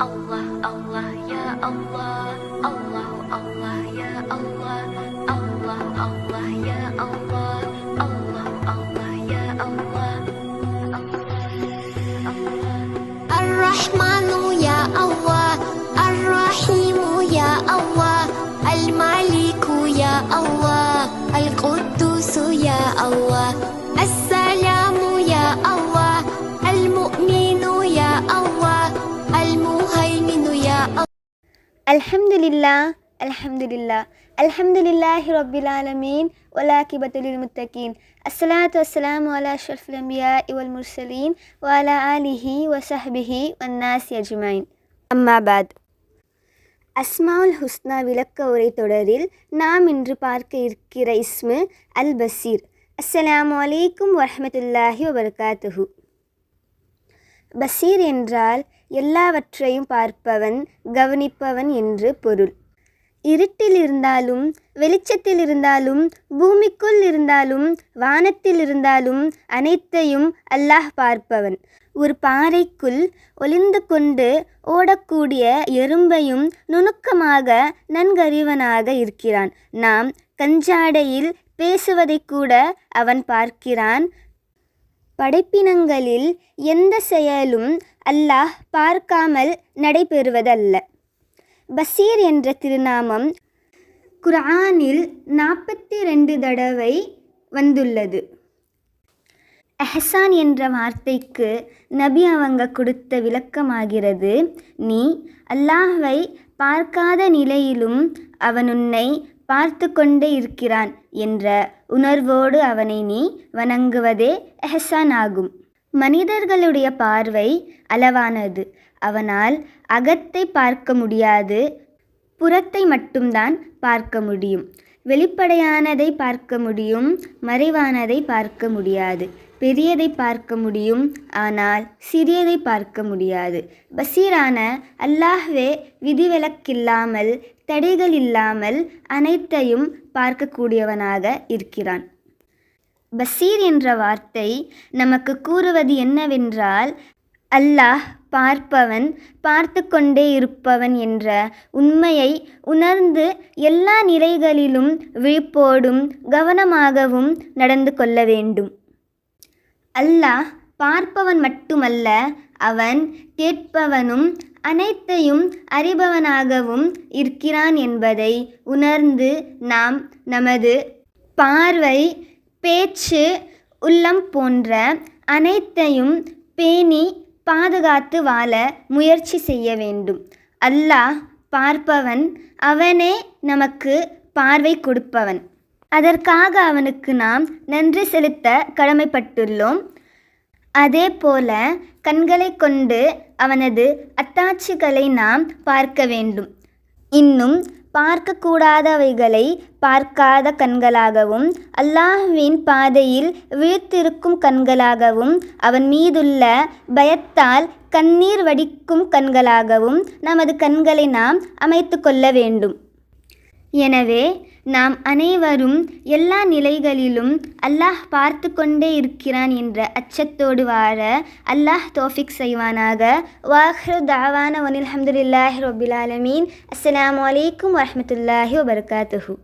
Allah Allah ya Allah, Allah Allah ya Allah, Allah Allah ya Allah, Allah Allah ya Allah, Ar-Rahmanu ya Allah, Ar-Rahimu ya Allah, Al-Maliku ya Allah, Al-Quddusu ya Allah, As-Salamu ya Allah, Al-Mu'minu ya Allah, Al-Muhaiminu ya Allah. Alhamdulillah, Alhamdulillah, Alhamdulillahi Rabbil Alameen, wal-aqibatu lil-muttaqeen. Assalatu wassalamu ala ashrafil anbiya'i wal mursalin wa ala alihi wa sahbihi wan nasi ajmain. Amma ba'd. அஸ்மாவுல் ஹுஸ்னா விளக்க உரை தொடரில் நாம் இன்று பார்க்க இருக்கிற இஸ்மு அல் பசீர். அஸ்ஸலாமு அலைக்கும் வரஹ்மத்துல்லாஹி வபரகாத்துஹு. பசீர் என்றால் எல்லாவற்றையும் பார்ப்பவன், கவனிப்பவன் என்று பொருள். இருட்டில் இருந்தாலும், வெளிச்சத்தில் இருந்தாலும், பூமிக்குள் இருந்தாலும், வானத்தில் இருந்தாலும் அனைத்தையும் அல்லாஹ் பார்ப்பவன். ஒரு பாறைக்குள் ஒளிந்து கொண்டு ஓடக்கூடிய எறும்பையும் நுணுக்கமாக நன்கறிவனாக இருக்கிறான். நாம் கஞ்சாடையில் பேசுவதை கூட அவன் பார்க்கிறான். படைப்பினங்களில் எந்த செயலும் அல்லாஹ் பார்க்காமல் நடைபெறுவதல்ல. பசீர் என்ற திருநாமம் குர்ஆனில் 42 தடவை வந்துள்ளது. எஹ்சான் என்ற வார்த்தைக்கு நபி அவங்க கொடுத்த விளக்கமாகிறது, நீ அல்லாஹ்வை பார்க்காத நிலையிலும் அவன் உன்னை பார்த்து கொண்டே இருக்கிறான் என்ற உணர்வோடு அவனை நீ வணங்குவதே எஹ்சான் ஆகும். மனிதர்களுடைய பார்வை அளவானது. அவனால் அகத்தை பார்க்க முடியாது, புறத்தை மட்டும்தான் பார்க்க முடியும். வெளிப்படையானதை பார்க்க முடியும், மறைவானதை பார்க்க முடியாது. பெரியதை பார்க்க முடியும், ஆனால் சிறியதை பார்க்க முடியாது. பசீரான அல்லாஹ்வே விதிவிலக்கில்லாமல், தடைகள் இல்லாமல் அனைத்தையும் பார்க்கக்கூடியவனாக இருக்கிறான். பசீர் என்ற வார்த்தை நமக்கு கூறுவது என்னவென்றால், அல்லாஹ் பார்ப்பவன், பார்த்து கொண்டே இருப்பவன் என்ற உண்மையை உணர்ந்து எல்லா நிலைகளிலும் விழிப்போடும் கவனமாகவும் நடந்து கொள்ள வேண்டும். அல்லாஹ் பார்ப்பவன் மட்டுமல்ல, அவன் கேட்பவனும் அனைத்தையும் அறிபவனாகவும் இருக்கிறான் என்பதை உணர்ந்து நாம் நமது பார்வை, பேச்சு, உள்ளம் போன்ற அனைத்தையும் பேணி பாதுகாத்து வாழ முயற்சி செய்ய வேண்டும். அல்லாஹ் பார்ப்பவன், அவனே நமக்கு பார்வை கொடுப்பவன். அதற்காக அவனுக்கு நாம் நன்றி செலுத்த கடமைப்பட்டுள்ளோம். அதே போல கண்களை கொண்டு அவனது அத்தாட்சிகளை நாம் பார்க்க வேண்டும். இன்னும் பார்க்கக்கூடாதவைகளை பார்க்காத கண்களாகவும், அல்லாஹ்வின் பாதையில் விழித்திருக்கும் கண்களாகவும், அவன் மீதுள்ள பயத்தால் கண்ணீர் வடிக்கும் கண்களாகவும் நமது கண்களை நாம் அமைத்து கொள்ள வேண்டும். எனவே நாம் அனைவரும் எல்லா நிலைகளிலும் அல்லாஹ் பார்த்து கொண்டே இருக்கிறான் என்ற அச்சத்தோடு வாழ அல்லாஹ் தௌஃபீக் செய்வானாக. வாஹிரு தாவான வனில் ஹம்துலில்லாஹி ரப்பில் ஆலமீன். அஸ்ஸலாமு அலைக்கும் வரஹ்மத்துல்லாஹி வபரகாத்துஹு.